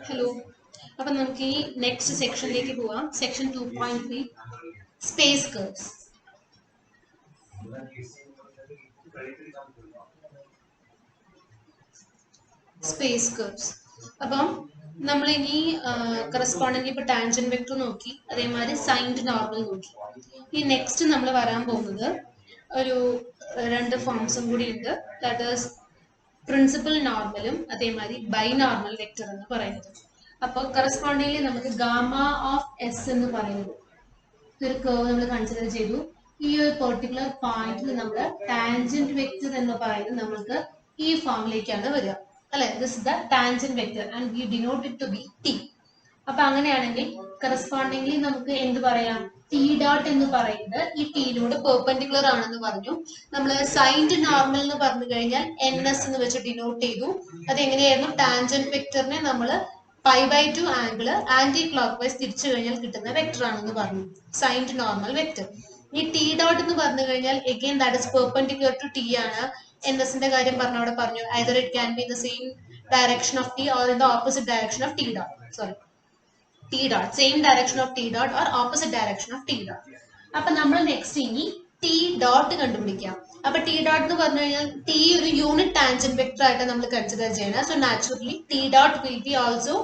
Hello. അപ്പോൾ നമുക്ക് ഈ നെക്സ്റ്റ് സെക്ഷനിലേക്ക് പോവാം. Section 2.3 space curves. Space curves. അപ്പം നമ്മൾ ഇനി കറസ്പോണ്ടിങ് ഇപ്പൊ ടാൻജന്റ് വെക്ടർ നോക്കി, അതേമാതിരി സൈൻഡ് നോർമൽ നോക്കി. ഈ നെക്സ്റ്റ് നമ്മൾ വരാൻ പോകുന്നത് ഒരു രണ്ട് ഫോംസും കൂടി ഉണ്ട്. ദാറ്റ് ഈസ് പ്രിൻസിപ്പൽ നോർമലും അതേമാതിരി ബൈ നോർമൽ വെക്ടർ എന്ന് പറയുന്നത്. അപ്പോൾ കറസ്പോണ്ടിംഗ്ലി നമുക്ക് ഗാമ ഓഫ് എസ് എന്ന് പറയുന്നത് ഒരു കർവ് നമ്മൾ കൺസിഡർ ചെയ്തു. ഈ ഒരു പെർട്ടിക്കുലർ പോയിന്റിൽ നമ്മൾ ടാൻജന്റ് വെക്ടർ എന്ന് പറയുന്നത് നമുക്ക് ഈ ഫോമിലേക്കാണ് വരിക, അല്ലെ? This is the tangent vector and we denote it to be T. അപ്പൊ അങ്ങനെയാണെങ്കിൽ കറസ്പോണ്ടിംഗ്ലി നമുക്ക് എന്ത് പറയാം? ടി ഡോട്ട് എന്ന് പറയുന്നത് ഈ ടിയിലൂടെ പെർപെൻഡിക്കുലർ ആണെന്ന് പറഞ്ഞു. നമ്മൾ സൈൻഡ് നോർമൽ എന്ന് പറഞ്ഞു കഴിഞ്ഞാൽ എൻ എസ് എന്ന് വെച്ച് ഡിനോട്ട് ചെയ്തു. അതെങ്ങനെയായിരുന്നു? ടാൻജന്റ് വെക്ടറിനെ നമ്മൾ π/2 ആംഗിൾ ആന്റി ക്ലോക്ക് വൈസ് തിരിച്ചു കഴിഞ്ഞാൽ കിട്ടുന്ന വെക്ടർ ആണെന്ന് പറഞ്ഞു, സൈൻഡ് നോർമൽ വെക്ടർ. ഈ ടി ഡോട്ട് എന്ന് പറഞ്ഞു കഴിഞ്ഞാൽ again that is perpendicular to T ആണ്. എൻ എസിന്റെ കാര്യം അവിടെ പറഞ്ഞു, either it can be in the same direction of T or in the opposite direction of T dot. Sorry, T dot, same direction of T dot or opposite direction of T dot. അപ്പൊ നമ്മൾ next ഇനി T dot കണ്ടുപിടിക്കാം. അപ്പൊ T dot എന്ന് പറഞ്ഞു കഴിഞ്ഞാൽ T ഒരു unit tangent vector ആയിട്ട് നമ്മൾ കൺസിഡർ ചെയ്യണം. So naturally T dot will be also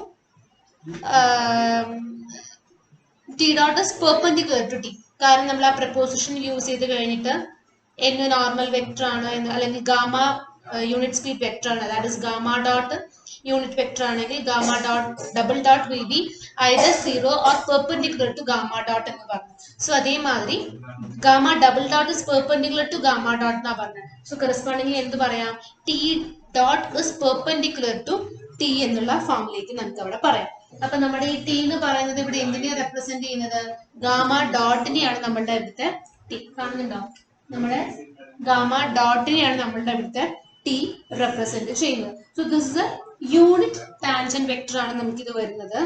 T dot is perpendicular to T. കാരണം നമ്മൾ ആ പ്രപ്പോസിഷൻ യൂസ് ചെയ്ത് കഴിഞ്ഞിട്ട് എൻ നോർമൽ വെക്ടർ ആണ് അല്ലെങ്കിൽ ഗാമ യൂണിറ്റ് സ്പീഡ് വെക്ടർ ആണ്, that is gamma dot unit vector ആണെങ്കിൽ gamma dot double dot will be either 0 or perpendicular to gamma dot എന്ന് പറഞ്ഞു. സോ അതേമാതിരി gamma double dot is perpendicular to gamma dot എന്നാ പറഞ്ഞത്. So correspondingly എന്ത് പറയാം? T dot is perpendicular to T എന്നുള്ള ഫോമിലേക്ക് നമുക്ക് അവിടെ പറയാം. അപ്പൊ നമ്മുടെ ഈ ടി എന്ന് പറയുന്നത് ഇവിടെ എന്തിനെയാണ് റെപ്രസെന്റ് ചെയ്യുന്നത്? ഗാമ ഡോട്ടിനെയാണ് നമ്മളുടെ ഇവിടുത്തെ ടി. കാണുന്നുണ്ടോ? നമ്മുടെ ഗാമ ഡോട്ടിനെയാണ് നമ്മളുടെ ഇവിടുത്തെ ടി റെപ്രസെന്റ് ചെയ്യുന്നത്. So this is a unit tangent vector ആണ് നമുക്ക് ഇത് വരുന്നത്.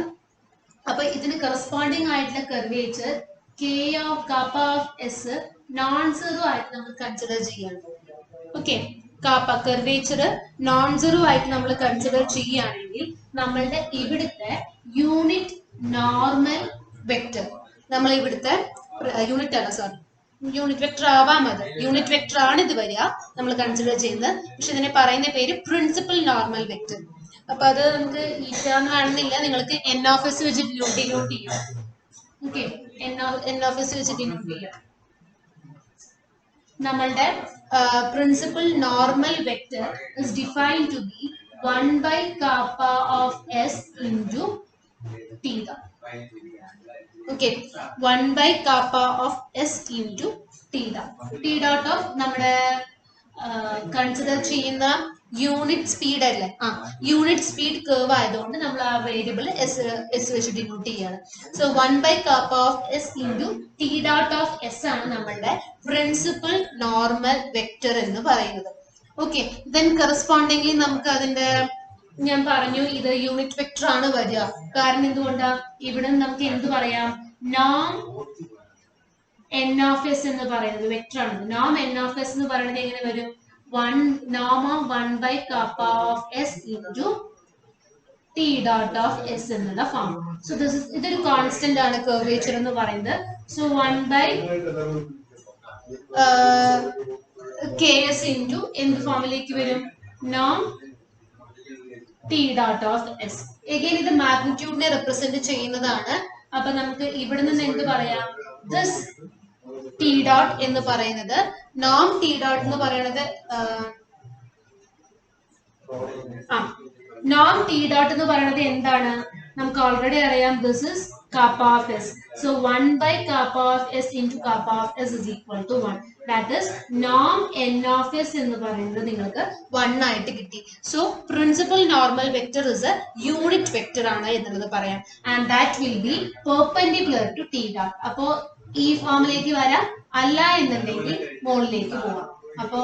അപ്പൊ ഇതിന് കറസ്പോണ്ടിങ് ആയിട്ടുള്ള curvature K of kappa of S non zero ആയിട്ട് നമ്മൾ കൺസിഡർ ചെയ്യാണ്. Okay, kappa curvature non zero ആയിട്ട് നമ്മൾ കൺസിഡർ ചെയ്യുകയാണെങ്കിൽ നമ്മളുടെ ഇവിടുത്തെ യൂണിറ്റ് നോർമൽ വെക്ടർ, നമ്മൾ ഇവിടുത്തെ യൂണിറ്റ് അല്ല, സോറി, യൂണിറ്റ് വെക്ടർ ആവാൻ മതി, യൂണിറ്റ് വെക്ടർ ആണ് ഇത് വരിക നമ്മൾ കൺസിഡർ ചെയ്യുന്നത്. പക്ഷെ ഇതിനെ പറയുന്ന പേര് പ്രിൻസിപ്പൽ നോർമൽ വെക്ടർ. അപ്പൊ അത് നമുക്ക് ഈറ്റാന്ന് കാണുന്നില്ല, നിങ്ങൾക്ക് എൻ ഓഫ് എസ് വെച്ച് ഡിനോട്ട് ചെയ്യാം. ഓക്കെ, എൻ ഓഫ് എസ് വെച്ച് ഡിനോട്ട് ചെയ്യാം. നമ്മളുടെ principal normal vector is defined to be 1/kappa of s into theta. Okay, 1/kappa of s into theta. T dot of നമ്മുടെ കൺസിഡർ ചെയ്യുന്ന unit speed അല്ലേ? Unit speed curve ആയതുകൊണ്ട് നമ്മൾ ആ variable S വെച്ച് ഡിനോട്ട് ചെയ്യാണ്. So 1/kappa of s into t dot of s ആണ് നമ്മളുടെ പ്രിൻസിപ്പൽ നോർമൽ വെക്ടർ എന്ന് പറയുന്നത്. ഓക്കെ, ദെൻ കറസ്പോണ്ടിംഗ്ലി നമുക്ക് അതിന്റെ ഞാൻ പറഞ്ഞു ഇത് യൂണിറ്റ് വെക്ടർ ആണ് വരിക. കാരണം എന്തുകൊണ്ടാ? ഇവിടെ നമുക്ക് എന്ത് പറയാം? നോം എൻ ഓഫ് എസ് എന്ന് പറയുന്നത് വെക്ടർ ആണ്. നോം എൻ ഓഫ് എസ് എന്ന് പറയുന്നത് എങ്ങനെ വരും? നോം of 1/kappa of s into t dot of s എന്നുള്ള ഫോം. സോ ദിസ് ഇസ് ഇതൊരു കോൺസ്റ്റന്റ് ആണ് കർവേച്ചർ എന്ന് പറയുന്നത്. സോ 1/ks into എന്ത് ഫോമിലേക്ക് വരും? നോം T dot of S. Again ഇത് മാഗ്നിറ്റ്യൂഡിനെ റെപ്രസെന്റ് ചെയ്യുന്നതാണ്. അപ്പൊ നമുക്ക് ഇവിടെ നിന്ന് എന്ത് പറയാം? ദിസ് ടി ഡോട്ട് എന്ന് പറയുന്നത് നോം ടി ഡോട്ട് എന്ന് പറയുന്നത് നോം ടി ഡോട്ട് എന്ന് പറയുന്നത് എന്താണ്? നമുക്ക് ഓൾറെഡി അറിയാം, this is kappa of s. So 1/kappa of s into kappa of s is equal to 1. That is norm n of s എന്ന് പറയുന്നത് നിങ്ങൾക്ക് 1 ആയിട്ട് കിട്ടി. So principal normal vector is a unit vector ആണ് എന്നുള്ളത് പറയാം. And that will be perpendicular to t dot. അപ്പോ ഈ ഫോമിലേക്ക് വരാം, അല്ല എന്നുണ്ടെങ്കിൽ മുകളിലേക്ക് പോവാം. അപ്പോ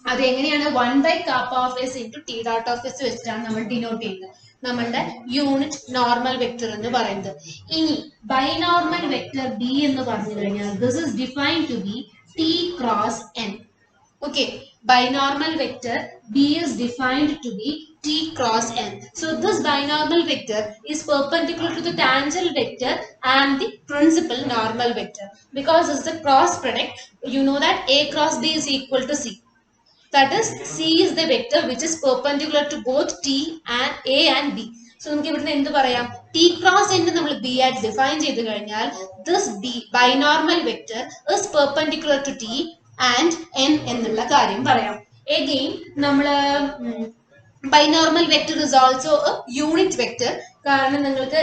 അത് എങ്ങനെയാണ്? 1/kappa of s into t dot of s വെച്ചിട്ടാണ് നമ്മൾ ഡിനോട്ട് ചെയ്യുന്നത്, നമ്മളുടെ യൂണിറ്റ് നോർമൽ വെക്ടർ എന്ന് പറയുന്നത്. ഇനി ബൈനോർമൽ വെക്ടർ ബി എന്ന് പറഞ്ഞു കഴിഞ്ഞാൽ this is defined to be T cross N. Okay, binormal vector B is defined to be T cross N. So this binormal vector is perpendicular to the tangent vector and the principal normal vector. Because it's the cross product, you know that A cross B is equal to C. That is, C is the vector which is perpendicular to both T and A and B. So നമുക്ക് ഇവിടുന്ന് എന്ത് പറയാം? T cross N നമ്മൾ B ആയിട്ട് define ചെയ്ത് കഴിഞ്ഞാൽ this B binormal vector is perpendicular to T and N എന്നുള്ള കാര്യം പറയാം. Again നമ്മൾ binormal vector is also a unit vector. കാരണം നിങ്ങൾക്ക്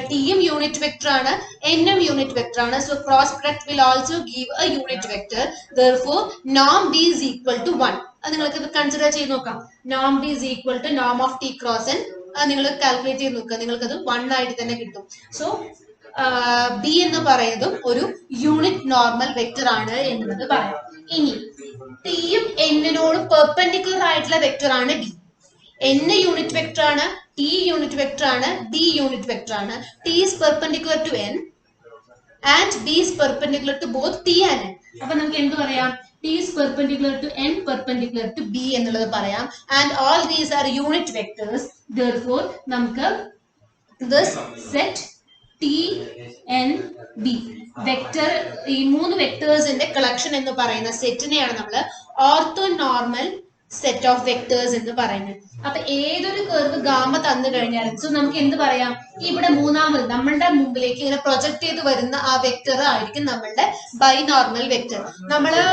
ടിയും യൂണിറ്റ് വെക്ടർ ആണ്, എന്നും യൂണിറ്റ് വെക്ടർ ആണ്. So cross product will also give A unit vector. Therefore norm B is equal to 1. അത് നിങ്ങൾക്ക് കൺസിഡർ ചെയ്ത് നോക്കാം. norm B is equal to norm of T cross N. അത് നിങ്ങൾ കാൽക്കുലേറ്റ് ചെയ്ത് നോക്കുക, നിങ്ങൾക്കത് 1 ആയിട്ട് തന്നെ കിട്ടും. സോ ബി എന്ന് പറയുന്നതും ഒരു യൂണിറ്റ് നോർമൽ വെക്ടർ ആണ് എന്നുള്ളത് പറയാം. ഇനി ടിയും എന്നിനോട് പെർപെൻഡിക്കുലർ ആയിട്ടുള്ള വെക്ടർ ആണ് ബി. N യൂണിറ്റ് വെക്ടർ ആണ്, T യൂണിറ്റ് വെക്ടർ ആണ്, B യൂണിറ്റ് വെക്ടർ ആണ്. T is perpendicular to N and B is perpendicular to both T and N. അപ്പൊ നമുക്ക് എന്ത് പറയാം? T is perpendicular to N, perpendicular to B എന്നുള്ളത് പറയാം. And all these are unit vectors. Therefore നമുക്ക് this set T N B vector, ഈ മൂന്ന് വെക്ടേഴ്സിന്റെ collection എന്ന് പറയുന്ന സെറ്റിനെയാണ് നമ്മൾ ഓർത്തോനോർമൽ സെറ്റ് ഓഫ് വെക്ടേഴ്സ് എന്ന് പറയുന്നത്. അപ്പൊ ഏതൊരു കർവ് ഗാമ തന്നു കഴിഞ്ഞാലും സോ നമുക്ക് എന്ത് പറയാം? ഇവിടെ മൂന്നാമത് നമ്മളുടെ മുമ്പിലേക്ക് ഇങ്ങനെ പ്രൊജക്ട് ചെയ്ത് വരുന്ന ആ വെക്ടർ ആയിരിക്കും നമ്മളുടെ ബൈനോർമൽ വെക്ടർ. നമ്മള്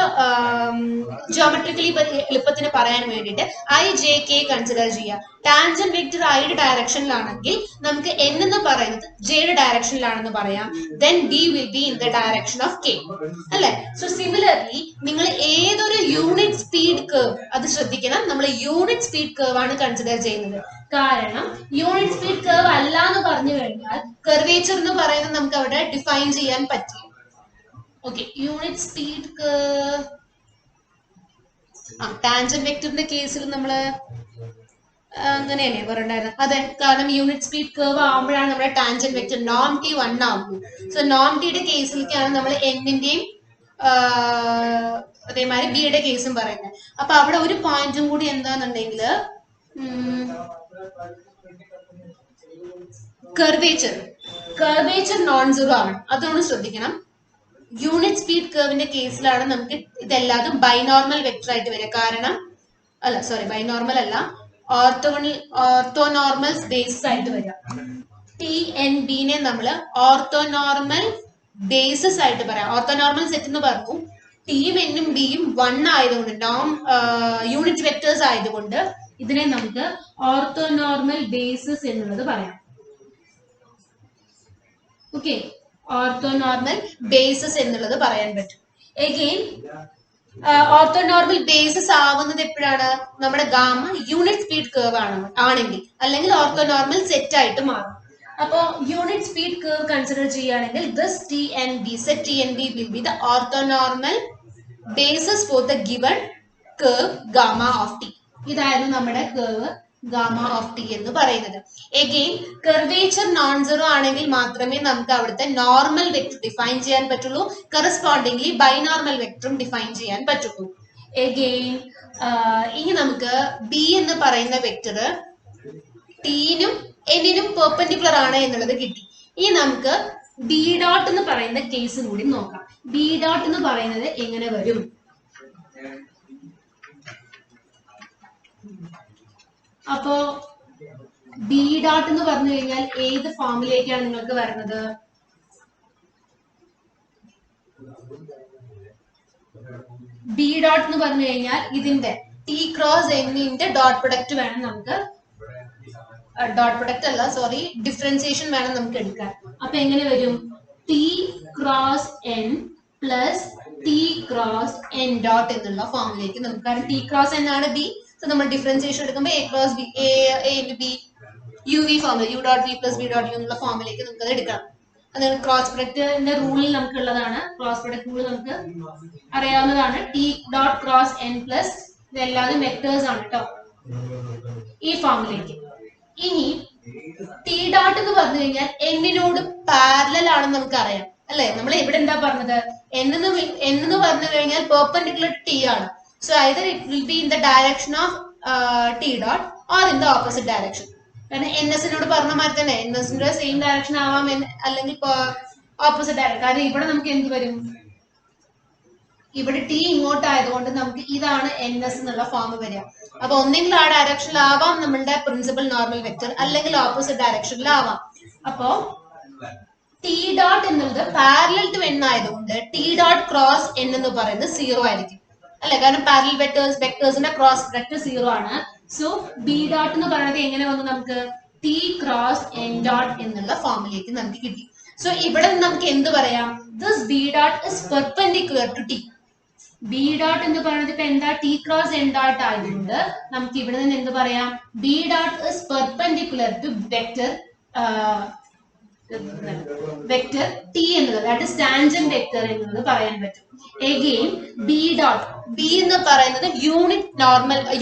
ജിയോമെട്രിക്കലി എളുപ്പത്തിന് പറയാൻ വേണ്ടിയിട്ട് IJK കൺസിഡർ ചെയ്യാം. ടാൻജന്റ് വെക്ടർ ഐയുടെ ഡയറക്ഷനിലാണെങ്കിൽ നമുക്ക് N എന്ന് പറയുന്നത് ജെയുടെ ഡയറക്ഷനിലാണെന്ന് പറയാം. Then B will be in the direction of K. അല്ലെ? സോ സിമിലർലി നിങ്ങൾ ഏതൊരു യൂണിറ്റ് സ്പീഡ് കർവ്, അത് ശ്രദ്ധിക്കണം, നമ്മൾ യൂണിറ്റ് സ്പീഡ് കർവ് ആണ് കൺസിഡർ ചെയ്യുന്നത്. കാരണം യൂണിറ്റ് സ്പീഡ് കർവ് അല്ല എന്ന് പറഞ്ഞു കഴിഞ്ഞാൽ കർവേച്ചർ എന്ന് പറയുന്നത് നമുക്ക് അവിടെ ഡിഫൈൻ ചെയ്യാൻ പറ്റില്ല. Okay, unit speed curve tangent വെക്ടറിന്റെ കേസിൽ നമ്മള് അങ്ങനെയല്ലേ പറഞ്ഞിട്ടുണ്ടായിരുന്നത്? അതെ, കാരണം യൂണിറ്റ് സ്പീഡ് കർവ് ആകുമ്പോഴാണ് നമ്മുടെ ടാൻജന്റ് വെക്ടർ നോം ടി 1 ആകുന്നത്. സോ നോം ടിയുടെ കേസിലേക്കാണ് നമ്മൾ എന്നിന്റെയും അതേമാതിരി ബിയുടെ കേസും പറയുന്നത്. അപ്പൊ അവിടെ ഒരു പോയിന്റും കൂടി എന്താന്നുണ്ടെങ്കിൽ കർവേച്ചർ നോൺ സീറോ ആണ്. അതൊന്ന് ശ്രദ്ധിക്കണം. യൂണിറ്റ് സ്പീഡ് കർവിന്റെ കേസിലാണ് നമുക്ക് ഇതെല്ലാതും ബൈനോർമൽ വെക്ടർ ആയിട്ട് വരിക. കാരണം ബൈനോർമൽ അല്ല, ഓർത്തോനോർമൽ ബേസിസ് ആയിട്ട് വരിക. ടി എൻ ബിനെ നമ്മൾ ഓർത്തോനോർമൽ ബേസിസ് ആയിട്ട് പറയാം. ഓർത്തോനോർമൽ സെറ്റ് എന്ന് പറഞ്ഞു. ടിയും എന്നും ബിയും 1 ആയതുകൊണ്ട് യൂണിറ്റ് വെക്ടേഴ്സ് ആയതുകൊണ്ട് ഇതിനെ നമുക്ക് ഓർത്തോനോർമൽ ബേസിസ് എന്നുള്ളത് പറയാം. ഓക്കെ, ഓർത്തോനോർമൽ ബേസിസ് എന്നുള്ളത് പറയാൻ പറ്റും. എഗെയിൻ ഓർത്തോനോർമൽ ബേസിസ് ആവുന്നത് എപ്പോഴാണ്? നമ്മുടെ ഗാമ യൂണിറ്റ് സ്പീഡ് കർവ് ആണെങ്കിൽ, അല്ലെങ്കിൽ ഓർത്തോനോർമൽ സെറ്റ് ആയിട്ട് മാറും. അപ്പോ യൂണിറ്റ് സ്പീഡ് കർവ് കൺസിഡർ ചെയ്യുകയാണെങ്കിൽ this TNB set TNB will be the orthonormal basis for the given curve gamma of t. ഇതായിരുന്നു നമ്മുടെ കർവ് ഗാമ ഓഫ് ടി എന്ന് പറയുന്നത്. എഗെയിൻ കർവേച്ചർ നോൺ സീറോ ആണെങ്കിൽ മാത്രമേ നമുക്ക് അവിടുത്തെ നോർമൽ വെക്ടർ ഡിഫൈൻ ചെയ്യാൻ പറ്റുള്ളൂ. കറസ്പോണ്ടിംഗ്ലി ബൈനോർമൽ വെക്ടറും ഡിഫൈൻ ചെയ്യാൻ പറ്റുള്ളൂ. എഗെയിൻ ഇനി നമുക്ക് ബി എന്ന് പറയുന്ന വെക്ടർ ടിനും എന്നിനും പെർപെൻഡിക്കുലർ ആണ് എന്നുള്ളത് കിട്ടി. ഇനി നമുക്ക് ബി ഡോട്ട് എന്ന് പറയുന്ന കേസ് കൂടി നോക്കാം. ബി ഡോട്ട് എന്ന് പറയുന്നത് എങ്ങനെ വരും? അപ്പോ ബി ഡോട്ട് എന്ന് പറഞ്ഞു കഴിഞ്ഞാൽ ഏത് ഫോമിലേക്കാണ് നിങ്ങൾക്ക് വരുന്നത്? ബി ഡോട്ട് എന്ന് പറഞ്ഞു കഴിഞ്ഞാൽ ഇതിന്റെ ടി ക്രോസ് എന്നിന്റെ ഡോട്ട് പ്രൊഡക്റ്റ് വേണം നമുക്ക്, ഡോട്ട് പ്രൊഡക്റ്റ് അല്ല സോറി ഡിഫറൻസിയേഷൻ വേണം നമുക്ക് എടുക്കാൻ. അപ്പൊ എങ്ങനെ വരും? T cross N plus T cross N dot എന്നുള്ള ഫോമിലേക്ക് നമുക്ക്, കാരണം ടി ക്രോസ് എൻ ആണ് ബി, സോ നമ്മൾ ഡിഫറൻസിയേഷൻ എടുക്കുമ്പോൾ A cross B A into B U V ഫോമിൽ U dot V plus B dot U എന്നുള്ള ഫോമിലേക്ക് നമുക്ക് അത് എടുക്കണം. അത് ക്രോസ് പ്രൊഡക്റ്റിന്റെ റൂളിൽ നമുക്ക് ഉള്ളതാണ്. ക്രോസ് പ്രൊഡക്റ്റ് റൂൾ നമുക്ക് അറിയാവുന്നതാണ്. T dot cross N plus ഇതെല്ലാതും വെക്ടേഴ്സ് ആണ് കേട്ടോ ഈ ഫോമിലേക്ക്. ഇനി ടി ഡോട്ട് എന്ന് പറഞ്ഞു കഴിഞ്ഞാൽ എന്നിനോട് പാരലൽ ആണെന്ന് നമുക്ക് അറിയാം അല്ലെ? നമ്മൾ ഇവിടെ എന്താ പറഞ്ഞത്? എന്ന് പറഞ്ഞു കഴിഞ്ഞാൽ പെർപെൻഡിക്കുലർ ടി ആണ്. So either it will be in the direction of t dot or in the opposite direction. കാരണം ns-നോട് പറഞ്ഞ മാതിരി തന്നെ ns-ന്റെ സെയിം ഡയറക്ഷൻ ആവാം അല്ലെങ്കിൽ ഓപ്പോസിറ്റ് ഡയറക്ഷൻ. കാരണം ഇവിടെ നമുക്ക് എന്ത് വരും, ഇവിടെ ടി ഇങ്ങോട്ട് ആയതുകൊണ്ട് നമുക്ക് ഇതാണ് ns എന്നുള്ള ഫോം വരിക. അപ്പൊ ഒന്നെങ്കിൽ ആ ഡയറക്ഷനിലാവാം നമ്മളുടെ പ്രിൻസിപ്പൽ നോർമൽ വെക്ടർ, അല്ലെങ്കിൽ ഓപ്പോസിറ്റ് ഡയറക്ഷനിലാവാം. അപ്പോ ടി ഡോട്ട് എന്നുള്ളത് പാരലൽ ടു n ആയതുകൊണ്ട് ടി ഡോട്ട് ക്രോസ് n എന്ന് പറയുന്നത് 0 ആയിരിക്കും അല്ലെ, കാരണം പാരലൽ വെക്ടേഴ്സിന്റെ ക്രോസ് പ്രൊഡക്റ്റ് 0 ആണ്. സോ ബി ഡോട്ട് എന്ന് പറയുന്നത് എങ്ങനെ വന്നു, നമുക്ക് ടി ക്രോസ് n ഡോട്ട് എന്നുള്ള ഫോമിലേക്ക് നമുക്ക് കിട്ടി. സോ ഇവിടെ നമുക്ക് എന്ത് പറയാം, this B dot is perpendicular to T. B dot എന്ന് പറയുന്നത് ഇപ്പൊ എന്താ, ടി ക്രോസ് n ഡോട്ട് ആയതുകൊണ്ട് നമുക്ക് ഇവിടെ നിന്ന് എന്ത് പറയാം, B dot is perpendicular to vector T എന്നുള്ളത്, ദാറ്റ് ഇസ് ടാൻജന്റ് വെക്ടർ എന്നുള്ളത് പറയാൻ പറ്റും. എഗെയിൻ ബി ഡോട്ട്, ബി എന്ന് പറയുന്നത്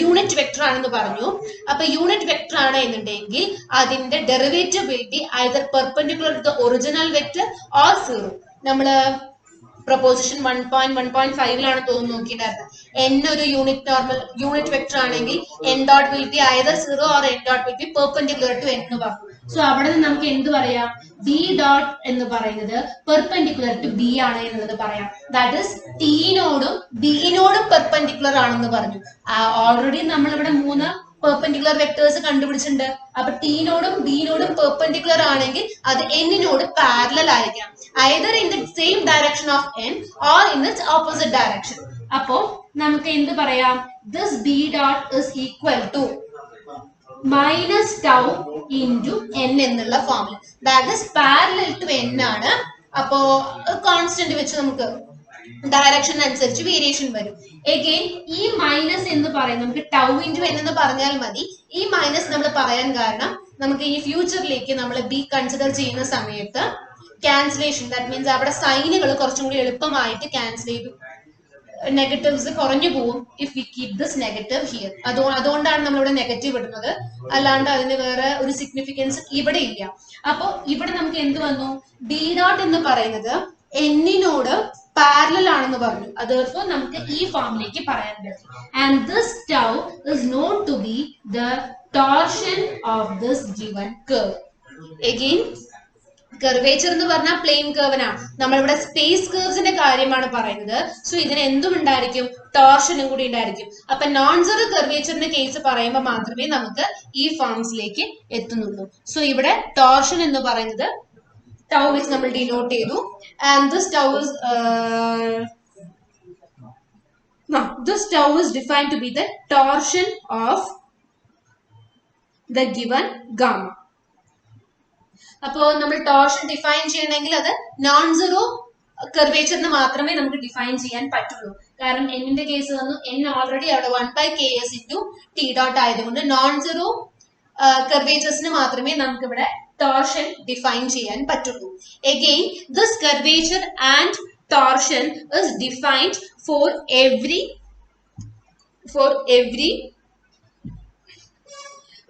യൂണിറ്റ് വെക്ടർ ആണെന്ന് പറഞ്ഞു. അപ്പൊ യൂണിറ്റ് വെക്ടർ ആണ് എന്നുണ്ടെങ്കിൽ അതിന്റെ derivative will be either perpendicular to the original vector or 0. നമ്മള് പ്രൊപ്പോസിഷൻ 1.1.5 തോന്നുന്നു നോക്കിയിട്ടുണ്ടായിരുന്നത്. n ഒരു യൂണിറ്റ് വെക്ടർ ആണെങ്കിൽ n dot will be either 0 or n dot will be perpendicular to n എന്ന് പറഞ്ഞു. സോ അവിടെ നിന്ന് നമുക്ക് എന്ത് പറയാം, ബി ഡോട്ട് എന്ന് പറയുന്നത് പെർപെൻഡിക്കുലർ ടു ബി ആണ് എന്നുള്ളത് പറയാം. ദാറ്റ് ഇസ് ടിനോടും ബിനോടും പെർപെൻഡിക്കുലർ ആണെന്ന് പറഞ്ഞു. ഓൾറെഡി നമ്മൾ ഇവിടെ 3 പെർപെൻഡിക്കുലർ വെക്ടേഴ്സ് കണ്ടുപിടിച്ചിട്ടുണ്ട്. അപ്പൊ ടിനോടും ബിനോടും പെർപെൻഡിക്കുലർ ആണെങ്കിൽ അത് എന്നിനോട് പാരലൽ ആയിരിക്കണം, either in the same direction of n or in its opposite direction. അപ്പോ നമുക്ക് എന്ത് പറയാം, this B dot is equal to minus tau into n എന്നുള്ള ഫോമിൽ, that is parallel to n ആണ്. അപ്പോ കോൺസ്റ്റന്റ് വെച്ച് നമുക്ക് ഡയറക്ഷൻ അനുസരിച്ച് വേരിയേഷൻ വരും. എഗെയിൻ ഈ മൈനസ് എന്ന് പറയുന്നത് നമുക്ക് ടൗ ഇൻറ്റു n എന്ന് പറഞ്ഞാൽ മതി. ഈ മൈനസ് നമ്മൾ പറയാൻ കാരണം നമുക്ക് ഈ ഫ്യൂച്ചറിലേക്ക് നമ്മൾ ബി കൺസിഡർ ചെയ്യുന്ന സമയത്ത് ക്യാൻസലേഷൻ, ദാറ്റ് മീൻസ് അവിടെ സൈനുകൾ കുറച്ചും കൂടി എളുപ്പമായിട്ട് ക്യാൻസൽ ചെയ്തു, നെഗറ്റീവ്സ് കുറഞ്ഞു പോവും if we keep this negative here. അതുകൊണ്ടാണ് നമ്മളിവിടെ നെഗറ്റീവ് ഇടുന്നത്, അല്ലാണ്ട് അതിന് വേറെ ഒരു സിഗ്നിഫിക്കൻസ് ഇവിടെ ഇല്ല. അപ്പൊ ഇവിടെ നമുക്ക് എന്ത് വന്നു, ബി ഡോട്ട് എന്ന് പറയുന്നത് എന്നിനോട് പാരലൽ ആണെന്ന് പറഞ്ഞു. അതേർഫോർ നമുക്ക് ഈ ഫോമിലേക്ക് പറയാൻ പറ്റും. And this tau is known to be the torsion of this given curve. Again curvature എന്ന് പറഞ്ഞാൽ പ്ലെയിൻ കർവിനാണ്, നമ്മളിവിടെ സ്പേസ് കർവ്സിന്റെ കാര്യമാണ് പറയുന്നത്. സോ ഇതിന് എന്തും ഉണ്ടായിരിക്കും, ടോർഷനും കൂടി ഉണ്ടായിരിക്കും. അപ്പൊ നോൺ സീറോ കർവേച്ചറിന്റെ കേസ് പറയുമ്പോൾ മാത്രമേ നമുക്ക് ഈ ഫോംസിലേക്ക് എത്തുന്നുള്ളൂ. സോ ഇവിടെ ടോർഷൻ എന്ന് പറയുന്നത് ടൗ വെച്ച് നമ്മൾ ഡിനോട്ട് ചെയ്തു. And this tau is defined to be the torsion of the given gamma. അപ്പോൾ നമ്മൾ ടോർഷൻ ഡിഫൈൻ ചെയ്യണമെങ്കിൽ അത് നോൺ സീറോ കർവേച്ചറിന് മാത്രമേ നമുക്ക് ഡിഫൈൻ ചെയ്യാൻ പറ്റുള്ളൂ. കാരണം എന്നിന്റെ കേസ് വന്നു, n ഓൾറെഡി അവിടെ 1/ks ഇൻറ്റു ടി ഡോട്ട് ആയതുകൊണ്ട് നോൺ സീറോ കർവേച്ചേഴ്സിന് മാത്രമേ നമുക്ക് ഇവിടെ ടോർഷൻ ഡിഫൈൻ ചെയ്യാൻ പറ്റുള്ളൂ. Again this curvature and torsion is defined for every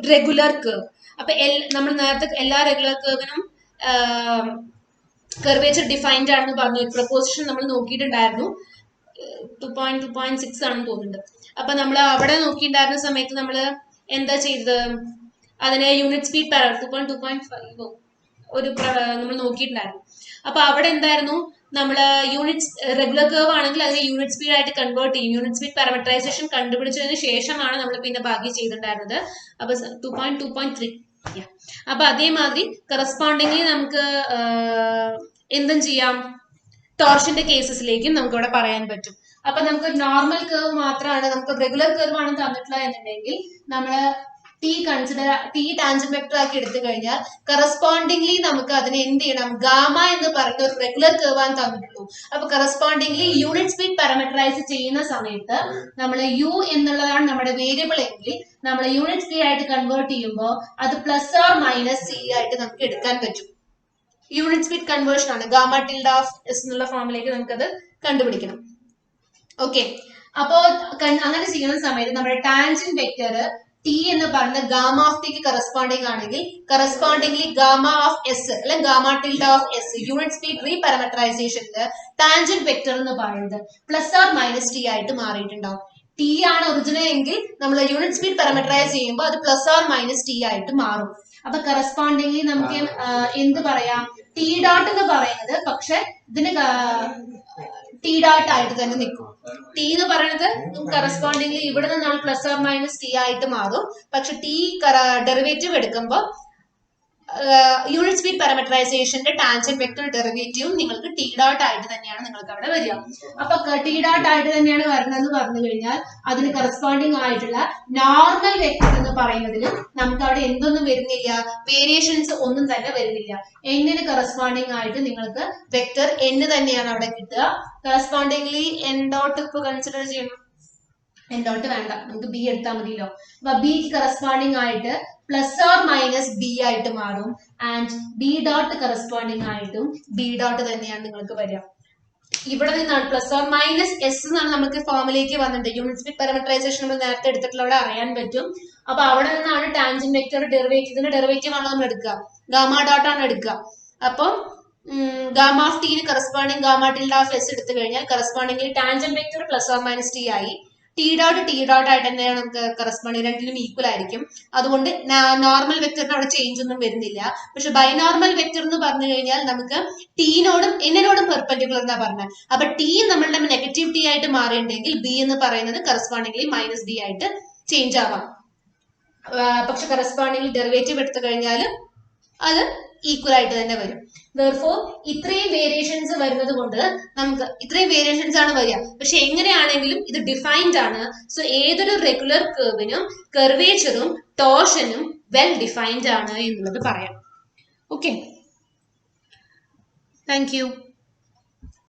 regular curve. അപ്പൊ നമ്മൾ നേരത്തെ എല്ലാ റെഗുലർ കർവിനും കർവേച്ചർ ഡിഫൈൻഡ് ആണെന്ന് പറഞ്ഞു. പ്രൊപ്പോസിഷൻ നമ്മൾ നോക്കിയിട്ടുണ്ടായിരുന്നു, 2.2.6 ആണെന്ന് തോന്നുന്നുണ്ട്. അപ്പൊ നമ്മൾ അവിടെ നോക്കിയിട്ടുണ്ടായിരുന്ന സമയത്ത് നമ്മൾ എന്താ ചെയ്തത്, അതിനെ യൂണിറ്റ് സ്പീഡ് 2.2.5 ഒരു നമ്മൾ നോക്കിയിട്ടുണ്ടായിരുന്നു. അപ്പൊ അവിടെ എന്തായിരുന്നു, നമ്മൾ യൂണിറ്റ് റെഗുലർ കർവ് ആണെങ്കിൽ അതിനെ യൂണിറ്റ് സ്പീഡ് ആയിട്ട് കൺവേർട്ട് ചെയ്യും. യൂണിറ്റ് സ്പീഡ് പാരാമീറ്ററൈസേഷൻ കണ്ടുപിടിച്ചതിന് ശേഷമാണ് നമ്മൾ പിന്നെ ബാക്കി ചെയ്തിട്ടുണ്ടായിരുന്നത്. അപ്പൊ 2.2.3. അപ്പൊ അതേമാതിരി കറസ്പോണ്ടിംഗ്ലി നമുക്ക് എന്തും ചെയ്യാം, ടോർഷന്റെ കേസസിലേക്കും നമുക്ക് ഇവിടെ പറയാൻ പറ്റും. അപ്പൊ നമുക്ക് നോർമൽ കർവ് മാത്രമാണ്, നമുക്ക് റെഗുലർ കർവ് ആണ് തന്നിട്ടുള്ളത് എന്നുണ്ടെങ്കിൽ നമ്മള് ടി ടാൻജന്റ് വെക്ടർ ആക്കി എടുത്തു കഴിഞ്ഞാൽ കറസ്പോണ്ടിംഗ്ലി നമുക്ക് അതിനെ എന്ത് ചെയ്യണം, ഗാമ എന്ന് പറയുന്ന ഒരു റെഗുലർ കർവ് ആണ് തന്നിട്ടുള്ളൂ. അപ്പൊ കറസ്പോണ്ടിംഗ്ലി യൂണിറ്റ് സ്പീഡ് പാരാമീറ്ററൈസ് ചെയ്യുന്ന സമയത്ത് നമ്മൾ യു എന്നുള്ളതാണ് നമ്മുടെ വേരിയബിൾ എങ്കിൽ നമ്മൾ യൂണിറ്റ് സ്പീഡ് ആയിട്ട് കൺവേർട്ട് ചെയ്യുമ്പോൾ അത് പ്ലസ് ഓർ മൈനസ് സി ആയിട്ട് നമുക്ക് എടുക്കാൻ പറ്റും. യൂണിറ്റ് സ്പീഡ് കൺവേർഷൻ ആണ്, ഗാമ ടിൽഡ് ഓഫ് എസ് എന്നുള്ള ഫോമിലേക്ക് നമുക്കത് കണ്ടുപിടിക്കണം. ഓക്കെ, അപ്പോ അങ്ങനെ ചെയ്യുന്ന സമയത്ത് നമ്മുടെ ടാൻജന്റ് വെക്ടർ ടി എന്ന് പറയുന്ന ഗാമ ഓഫ് ടിക്ക് കറസ്പോണ്ടിങ് ആണെങ്കിൽ കറസ്പോണ്ടിംഗ്ലി ഗാമ ഓഫ് എസ് അല്ലെങ്കിൽ gamma tilde of S unit speed റീപാരാമീറ്ററൈസേഷനിൽ ടാൻജന്റ് വെക്ടർ എന്ന് പറയുന്നത് പ്ലസ് ഓർ മൈനസ് ടി ആയിട്ട് മാറിയിട്ടുണ്ടാവും. ടി ആണ് ഒറിജിനൽ എങ്കിൽ നമ്മൾ യൂണിറ്റ് സ്പീഡ് പാരാമീറ്ററൈസ് ചെയ്യുമ്പോൾ അത് പ്ലസ് ഓർ മൈനസ് ടി ആയിട്ട് മാറും. അപ്പൊ കറസ്പോണ്ടിംഗ്ലി നമുക്ക് എന്ത് പറയാം, ടി ഡോട്ട് എന്ന് പറയുന്നത് പക്ഷെ ഇതിന് ടി ഡോട്ട് ആയിട്ട് തന്നെ നിൽക്കും. ടി എന്ന് പറയുന്നത് കറസ്പോണ്ടിംഗ്ലി ഇവിടെ നിന്നാണ് പ്ലസ് ഓർ മൈനസ് ടി ആയിട്ട് മാറും. പക്ഷെ ടി ഡെറിവേറ്റീവ് എടുക്കുമ്പോൾ യൂണിറ്റ് സ്പീഡ് പാരാമീറ്ററൈസേഷന്റെ ടാൻജന്റ് വെക്ടർ ഡെറിവേറ്റീവും നിങ്ങൾക്ക് ടി ഡോട്ട് ആയിട്ട് തന്നെയാണ് നിങ്ങൾക്ക് അവിടെ വരിക. അപ്പൊ ടി ഡോട്ട് ആയിട്ട് തന്നെയാണ് വരുന്നതെന്ന് പറഞ്ഞു കഴിഞ്ഞാൽ അതിന് കറസ്പോണ്ടിങ് ആയിട്ടുള്ള നോർമൽ വെക്ടർ എന്ന് പറയുന്നതിൽ നമുക്ക് അവിടെ എന്തൊന്നും വരുന്നില്ല, വേരിയേഷൻസ് ഒന്നും തന്നെ വരുന്നില്ല. എന്നിന് കറസ്പോണ്ടിങ് ആയിട്ട് നിങ്ങൾക്ക് വെക്ടർ എന്ന് തന്നെയാണ് അവിടെ കിട്ടുക. കറസ്പോണ്ടിംഗ്ലി എൻ ഡോട്ട് ഇപ്പൊ കൺസിഡർ ചെയ്യണം, എൻ ഡോട്ട് വേണ്ട, നമുക്ക് ബി എടുത്താൽ മതിയല്ലോ. അപ്പൊ ബിക്ക് കറസ്പോണ്ടിങ് ആയിട്ട് പ്ലസ് ഓർ മൈനസ് ബി ആയിട്ട് മാറും. ആൻഡ് ബി ഡോട്ട് കറസ്പോണ്ടിങ് ആയിട്ടും ബി ഡോട്ട് തന്നെയാണ് നിങ്ങൾക്ക് വരിക. ഇവിടെ നിന്നാണ് പ്ലസ് ഓർ മൈനസ് എസ് എന്നാണ് നമുക്ക് ഫോമിലേക്ക് വന്നിട്ടുണ്ട്. യൂണിറ്റ് സ്പീഡ് പാരാമീറ്ററൈസേഷൻ നമ്മൾ നേരത്തെ എടുത്തിട്ടുള്ള അറിയാൻ പറ്റും. അപ്പൊ അവിടെ നിന്നാണ് ടാൻജന്റ് വെക്ടർ ഡെറിവേറ്റീവിന്റെ ഡെറിവേറ്റീവ് ആണ് നമ്മൾ എടുക്കുക, ഗാമ ഡോട്ട് ആണ് എടുക്കുക. അപ്പം ഗാമ ഓഫ് ടിന് corresponding gamma tilde of S എടുത്തു കഴിഞ്ഞാൽ corresponding tangent vector plus or minus T ആയി. ടി ഡോട്ട് ആയിട്ട് തന്നെയാണ് നമുക്ക് കറസ്പോണ്ടിങ്, രണ്ടിനും ഈക്വൽ ആയിരിക്കും. അതുകൊണ്ട് നോർമൽ വെക്ടറിന് അവിടെ ചേഞ്ച് ഒന്നും വരുന്നില്ല. പക്ഷെ ബൈനോർമൽ വെക്ടർ എന്ന് പറഞ്ഞു കഴിഞ്ഞാൽ നമുക്ക് ടീനോടും എന്നിനോടും പെർപെൻഡിക്കുലർ എന്നാ പറഞ്ഞത്. അപ്പൊ ടി നമ്മളുടെ നെഗറ്റീവ് ടി ആയിട്ട് മാറിയിട്ടുണ്ടെങ്കിൽ ബി എന്ന് പറയുന്നത് കറസ്പോണ്ടിംഗ്ലി മൈനസ് ബി ആയിട്ട് ചേഞ്ച് ആവാം. പക്ഷെ കറസ്പോണ്ടിംഗ്ലി ഡെറിവേറ്റീവ് എടുത്തു കഴിഞ്ഞാൽ അത് ഈക്വൽ ആയിട്ട് തന്നെ വരും. Therefore, ഇത്രയും വേരിയേഷൻസ് വരുന്നത് കൊണ്ട് നമുക്ക് ഇത്രയും വേരിയേഷൻസ് ആണ് വരിക. പക്ഷെ എങ്ങനെയാണെങ്കിലും ഇത് ഡിഫൈൻഡ് ആണ്. സോ ഏതൊരു റെഗുലർ കർവിനും കർവേച്ചറും ടോർഷനും വെൽ ഡിഫൈൻഡ് ആണ് എന്നുള്ളത് പറയാം. Okay, thank you.